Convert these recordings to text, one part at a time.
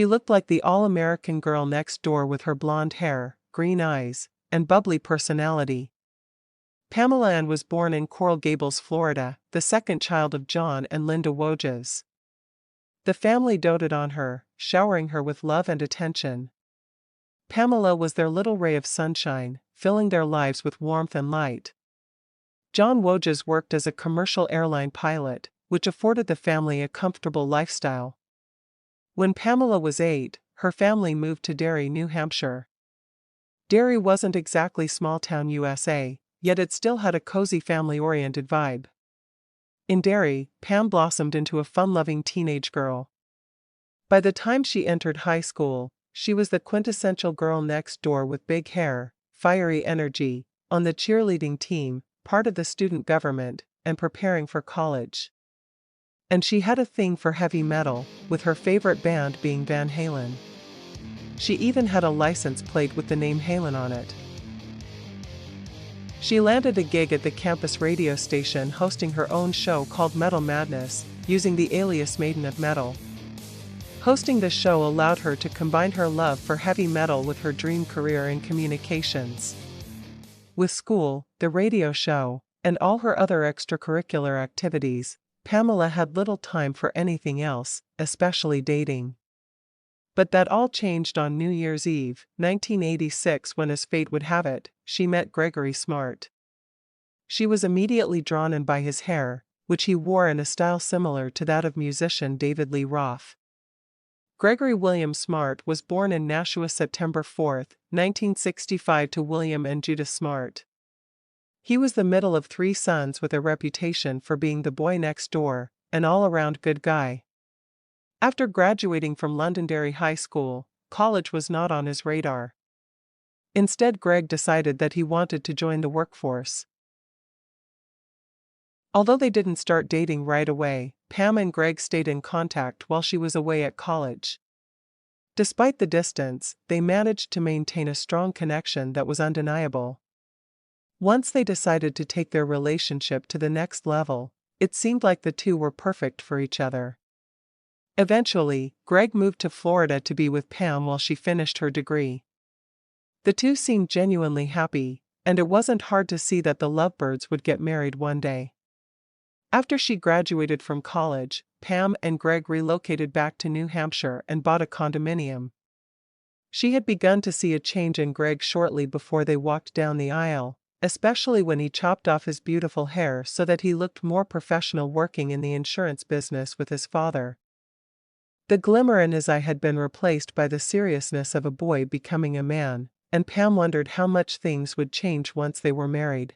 She looked like the all-American girl next door with her blonde hair, green eyes, and bubbly personality. Pamela Ann was born in Coral Gables, Florida, the second child of John and Linda Wojcicki. The family doted on her, showering her with love and attention. Pamela was their little ray of sunshine, filling their lives with warmth and light. John Wojcicki worked as a commercial airline pilot, which afforded the family a comfortable lifestyle. When Pamela was 8, her family moved to Derry, New Hampshire. Derry wasn't exactly small-town USA, yet it still had a cozy family-oriented vibe. In Derry, Pam blossomed into a fun-loving teenage girl. By the time she entered high school, she was the quintessential girl next door with big hair, fiery energy, on the cheerleading team, part of the student government, and preparing for college. And she had a thing for heavy metal, with her favorite band being Van Halen. She even had a license plate with the name Halen on it. She landed a gig at the campus radio station hosting her own show called Metal Madness, using the alias Maiden of Metal. Hosting the show allowed her to combine her love for heavy metal with her dream career in communications. With school, the radio show, and all her other extracurricular activities, Pamela had little time for anything else, especially dating. But that all changed on New Year's Eve, 1986, when, as fate would have it, she met Gregory Smart. She was immediately drawn in by his hair, which he wore in a style similar to that of musician David Lee Roth. Gregory William Smart was born in Nashua September 4, 1965, to William and Judith Smart. He was the middle of 3 sons with a reputation for being the boy next door, an all-around good guy. After graduating from Londonderry High School, college was not on his radar. Instead, Gregg decided that he wanted to join the workforce. Although they didn't start dating right away, Pam and Gregg stayed in contact while she was away at college. Despite the distance, they managed to maintain a strong connection that was undeniable. Once they decided to take their relationship to the next level, it seemed like the two were perfect for each other. Eventually, Gregg moved to Florida to be with Pam while she finished her degree. The two seemed genuinely happy, and it wasn't hard to see that the lovebirds would get married one day. After she graduated from college, Pam and Gregg relocated back to New Hampshire and bought a condominium. She had begun to see a change in Gregg shortly before they walked down the aisle, especially when he chopped off his beautiful hair so that he looked more professional working in the insurance business with his father. The glimmer in his eye had been replaced by the seriousness of a boy becoming a man, and Pam wondered how much things would change once they were married.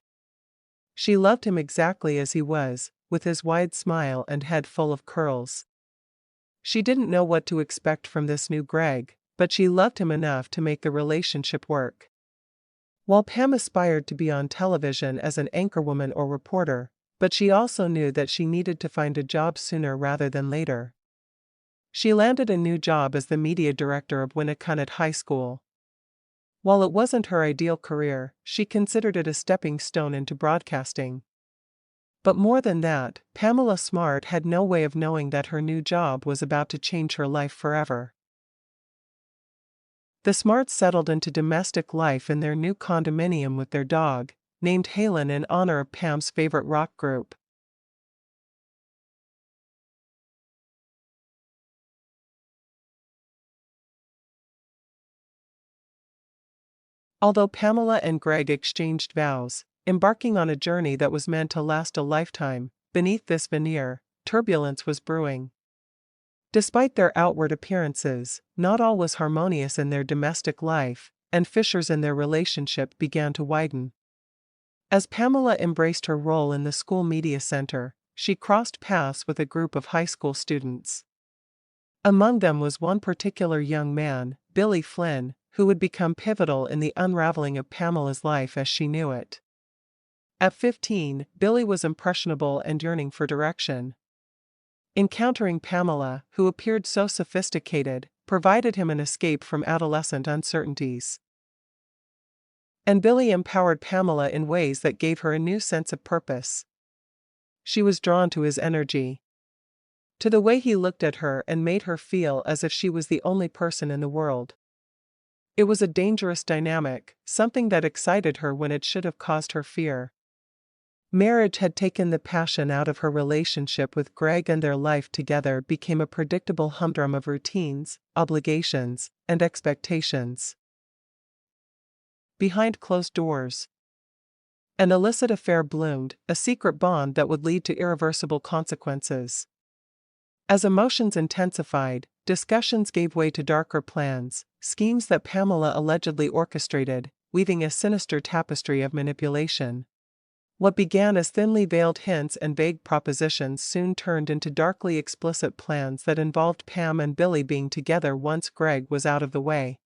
She loved him exactly as he was, with his wide smile and head full of curls. She didn't know what to expect from this new Gregg, but she loved him enough to make the relationship work. While Pam aspired to be on television as an anchorwoman or reporter, but she also knew that she needed to find a job sooner rather than later. She landed a new job as the media director of Winnacunnet High School. While it wasn't her ideal career, she considered it a stepping stone into broadcasting. But more than that, Pamela Smart had no way of knowing that her new job was about to change her life forever. The Smarts settled into domestic life in their new condominium with their dog, named Halen in honor of Pam's favorite rock group. Although Pamela and Gregg exchanged vows, embarking on a journey that was meant to last a lifetime, beneath this veneer, turbulence was brewing. Despite their outward appearances, not all was harmonious in their domestic life, and fissures in their relationship began to widen. As Pamela embraced her role in the school media center, she crossed paths with a group of high school students. Among them was one particular young man, Billy Flynn, who would become pivotal in the unraveling of Pamela's life as she knew it. At 15, Billy was impressionable and yearning for direction. Encountering Pamela, who appeared so sophisticated, provided him an escape from adolescent uncertainties. And Billy empowered Pamela in ways that gave her a new sense of purpose. She was drawn to his energy. to the way he looked at her and made her feel as if she was the only person in the world. It was a dangerous dynamic, something that excited her when it should have caused her fear. Marriage had taken the passion out of her relationship with Gregg, and their life together became a predictable humdrum of routines, obligations, and expectations. Behind closed doors, an illicit affair bloomed, a secret bond that would lead to irreversible consequences. As emotions intensified, discussions gave way to darker plans, schemes that Pamela allegedly orchestrated, weaving a sinister tapestry of manipulation. What began as thinly veiled hints and vague propositions soon turned into darkly explicit plans that involved Pam and Billy being together once Gregg was out of the way.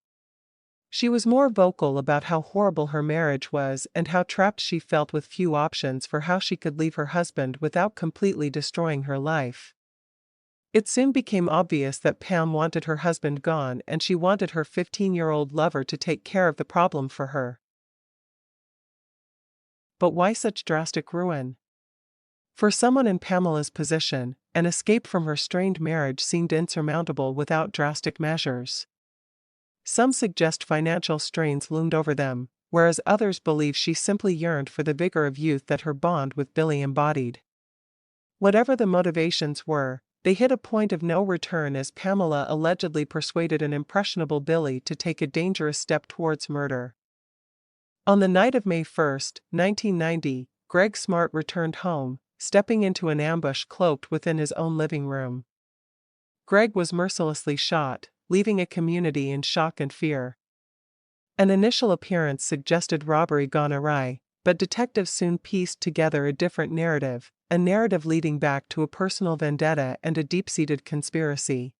She was more vocal about how horrible her marriage was and how trapped she felt with few options for how she could leave her husband without completely destroying her life. It soon became obvious that Pam wanted her husband gone, and she wanted her 15-year-old lover to take care of the problem for her. But why such drastic ruin? For someone in Pamela's position, an escape from her strained marriage seemed insurmountable without drastic measures. Some suggest financial strains loomed over them, whereas others believe she simply yearned for the vigor of youth that her bond with Billy embodied. Whatever the motivations were, they hit a point of no return as Pamela allegedly persuaded an impressionable Billy to take a dangerous step towards murder. On the night of May 1, 1990, Gregory Smart returned home, stepping into an ambush cloaked within his own living room. Gregg was mercilessly shot, leaving a community in shock and fear. An initial appearance suggested robbery gone awry, but detectives soon pieced together a different narrative, a narrative leading back to a personal vendetta and a deep-seated conspiracy.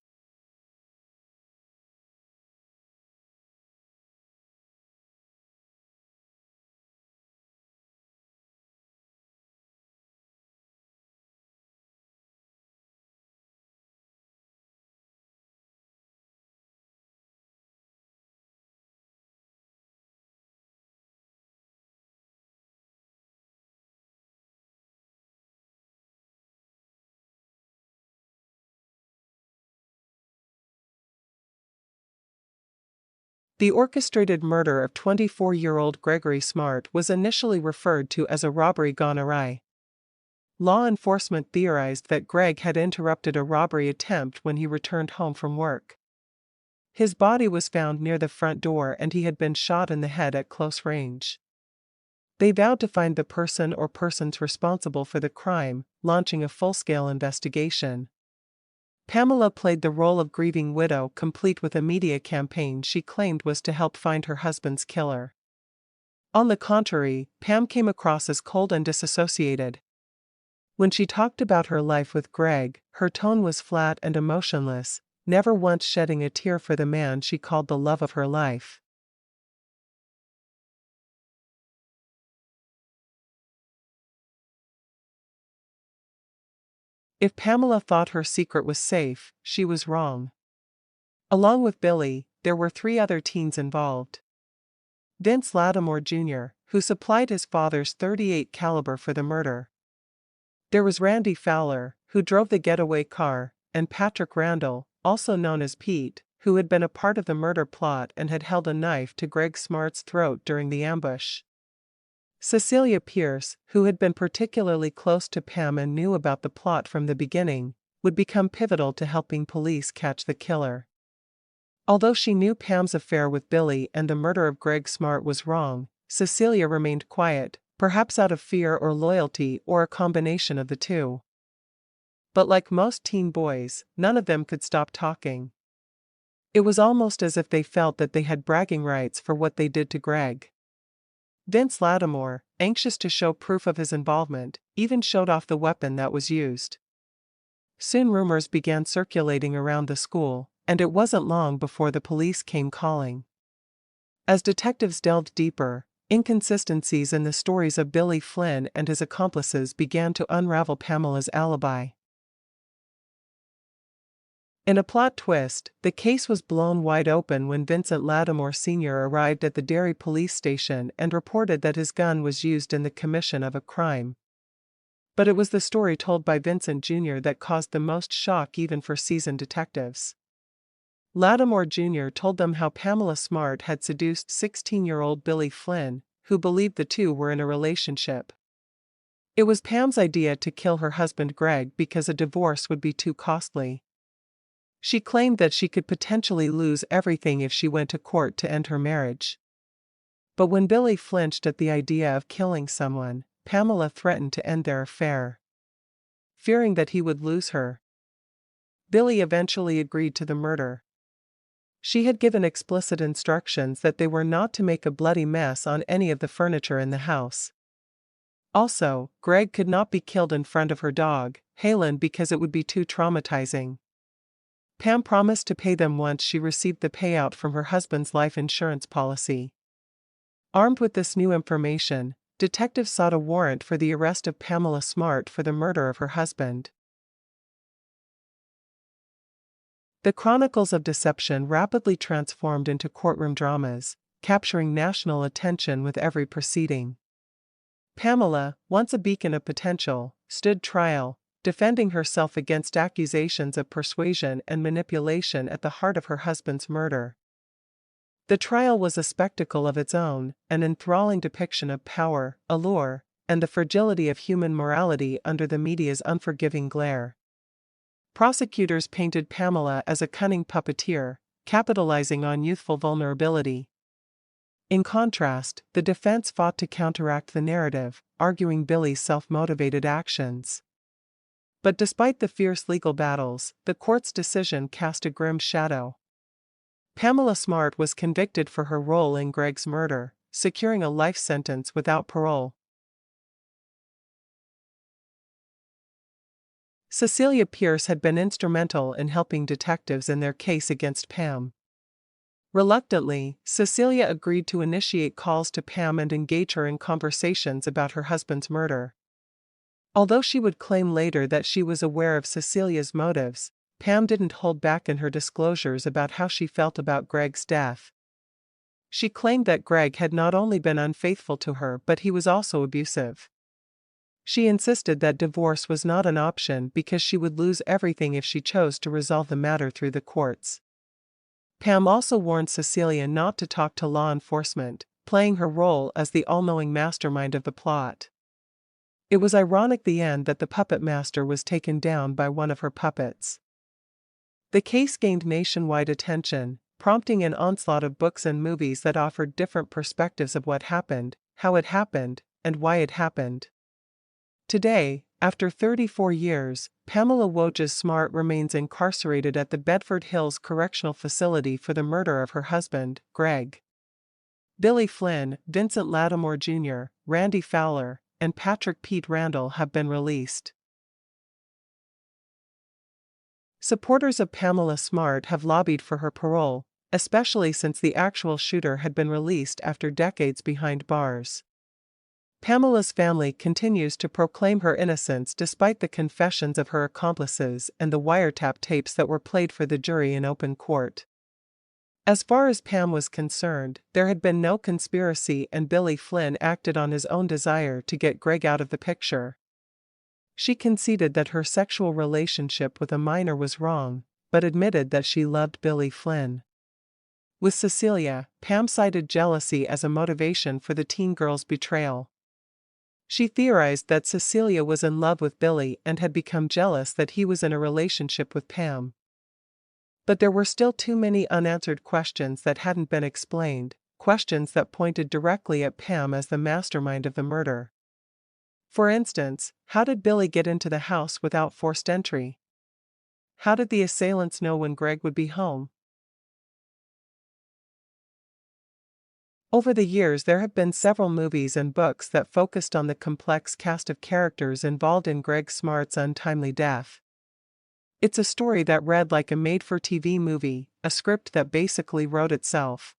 The orchestrated murder of 24-year-old Gregory Smart was initially referred to as a robbery gone awry. Law enforcement theorized that Gregg had interrupted a robbery attempt when he returned home from work. His body was found near the front door and he had been shot in the head at close range. They vowed to find the person or persons responsible for the crime, launching a full-scale investigation. Pamela played the role of grieving widow, complete with a media campaign she claimed was to help find her husband's killer. On the contrary, Pam came across as cold and disassociated. When she talked about her life with Gregg, her tone was flat and emotionless, never once shedding a tear for the man she called the love of her life. If Pamela thought her secret was safe, she was wrong. Along with Billy, there were 3 other teens involved. Vince Lattimore Jr., who supplied his father's .38 caliber for the murder. There was Randy Fowler, who drove the getaway car, and Patrick Randall, also known as Pete, who had been a part of the murder plot and had held a knife to Gregg Smart's throat during the ambush. Cecilia Pierce, who had been particularly close to Pam and knew about the plot from the beginning, would become pivotal to helping police catch the killer. Although she knew Pam's affair with Billy and the murder of Gregg Smart was wrong, Cecilia remained quiet, perhaps out of fear or loyalty or a combination of the two. But like most teen boys, none of them could stop talking. It was almost as if they felt that they had bragging rights for what they did to Gregg. Vince Lattimore, anxious to show proof of his involvement, even showed off the weapon that was used. Soon rumors began circulating around the school, and it wasn't long before the police came calling. As detectives delved deeper, inconsistencies in the stories of Billy Flynn and his accomplices began to unravel Pamela's alibi. In a plot twist, the case was blown wide open when Vincent Lattimore Sr. arrived at the Derry police station and reported that his gun was used in the commission of a crime. But it was the story told by Vincent Jr. that caused the most shock even for seasoned detectives. Lattimore Jr. told them how Pamela Smart had seduced 16-year-old Billy Flynn, who believed the two were in a relationship. It was Pam's idea to kill her husband Gregg because a divorce would be too costly. She claimed that she could potentially lose everything if she went to court to end her marriage. But when Billy flinched at the idea of killing someone, Pamela threatened to end their affair. Fearing that he would lose her, Billy eventually agreed to the murder. She had given explicit instructions that they were not to make a bloody mess on any of the furniture in the house. Also, Gregg could not be killed in front of her dog, Helen, because it would be too traumatizing. Pam promised to pay them once she received the payout from her husband's life insurance policy. Armed with this new information, detectives sought a warrant for the arrest of Pamela Smart for the murder of her husband. The Chronicles of Deception rapidly transformed into courtroom dramas, capturing national attention with every proceeding. Pamela, once a beacon of potential, stood trial, defending herself against accusations of persuasion and manipulation at the heart of her husband's murder. The trial was a spectacle of its own, an enthralling depiction of power, allure, and the fragility of human morality under the media's unforgiving glare. Prosecutors painted Pamela as a cunning puppeteer, capitalizing on youthful vulnerability. In contrast, the defense fought to counteract the narrative, arguing Billy's self-motivated actions. But despite the fierce legal battles, the court's decision cast a grim shadow. Pamela Smart was convicted for her role in Gregg's murder, securing a life sentence without parole. Cecilia Pierce had been instrumental in helping detectives in their case against Pam. Reluctantly, Cecilia agreed to initiate calls to Pam and engage her in conversations about her husband's murder. Although she would claim later that she was aware of Cecilia's motives, Pam didn't hold back in her disclosures about how she felt about Gregg's death. She claimed that Gregg had not only been unfaithful to her but he was also abusive. She insisted that divorce was not an option because she would lose everything if she chose to resolve the matter through the courts. Pam also warned Cecilia not to talk to law enforcement, playing her role as the all-knowing mastermind of the plot. It was ironic at the end that the puppet master was taken down by one of her puppets. The case gained nationwide attention, prompting an onslaught of books and movies that offered different perspectives of what happened, how it happened, and why it happened. Today, after 34 years, Pamela Woges Smart remains incarcerated at the Bedford Hills Correctional Facility for the murder of her husband, Gregg. Billy Flynn, Vincent Lattimore Jr., Randy Fowler, and Patrick Pete Randall have been released. Supporters of Pamela Smart have lobbied for her parole, especially since the actual shooter had been released after decades behind bars. Pamela's family continues to proclaim her innocence despite the confessions of her accomplices and the wiretap tapes that were played for the jury in open court. As far as Pam was concerned, there had been no conspiracy and Billy Flynn acted on his own desire to get Gregg out of the picture. She conceded that her sexual relationship with a minor was wrong, but admitted that she loved Billy Flynn. With Cecilia, Pam cited jealousy as a motivation for the teen girl's betrayal. She theorized that Cecilia was in love with Billy and had become jealous that he was in a relationship with Pam. But there were still too many unanswered questions that hadn't been explained, questions that pointed directly at Pam as the mastermind of the murder. For instance, how did Billy get into the house without forced entry? How did the assailants know when Gregg would be home? Over the years, there have been several movies and books that focused on the complex cast of characters involved in Gregory Smart's untimely death. It's a story that read like a made-for-TV movie, a script that basically wrote itself.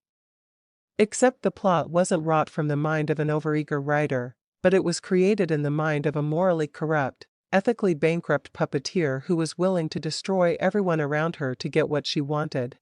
Except the plot wasn't wrought from the mind of an overeager writer, but it was created in the mind of a morally corrupt, ethically bankrupt puppeteer who was willing to destroy everyone around her to get what she wanted.